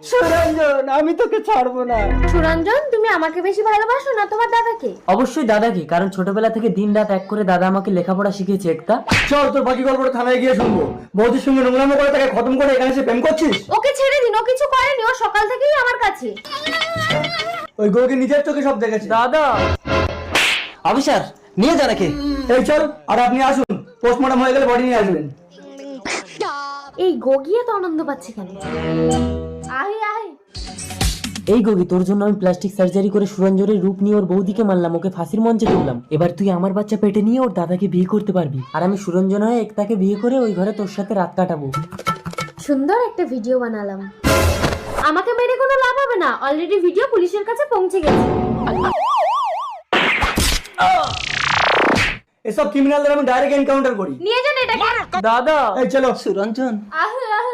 সুরঞ্জন, আমি তোকে ছাড়বো না। সুরঞ্জন, তুমি আমাকে বেশি ভালোবাসো না তোমার দাদাকে? অবশ্যই দাদাকে, কারণ ছোটবেলা থেকে দিন রাত এক করে দাদা আমাকে লেখাপড়া শিখিয়েছে। একটা চল, তোর বাকি গল্পটা থানায় গিয়ে শুনবো। বৌদির সঙ্গে নোংরামো করে তাকে খতম করে এখানে এসে প্রেম করছিস? ওকে ছেড়ে দিন, ও কিছু করেনি, ও সকাল থেকেই আমার কাছে। ওই গৌকে নিজের চোখে সব দেখেছে। দাদা অফিসার নিয়ে যা নাকি। এই চল, আর আপনি আসুন, পোস্টমর্টম হয়ে গেলে বডি নিয়ে আসবেন। এই গগিয়ে তো আনন্দ পাচ্ছে কেন? আয় আয়। এই গগি, তোর জন্য আমি প্লাস্টিক সার্জারি করে সুরঞ্জনের রূপ নিয়ে ওর বৌদিকে মারলাম, ওকে ফাঁসির মঞ্চে তুললাম। এবার তুই আমার বাচ্চা পেটে নিয়ে ওর দাদাকে বিয়ে করতে পারবি, আর আমি সুরঞ্জন হয়ে একতাকে বিয়ে করে ওই ঘরে তোর সাথে রাত কাটাবো। সুন্দর একটা ভিডিও বানালাম। আমাকে মেরে কোনো লাভ হবে না, অলরেডি ভিডিও পুলিশের কাছে পৌঁছে গেছে। এসব ক্রিমিনালদের আমি ডাইরেক্ট এনকাউন্টার করি। নিয়ে যান এটাকে। দাদা এই চলো। সুরঞ্জন আহ আহ।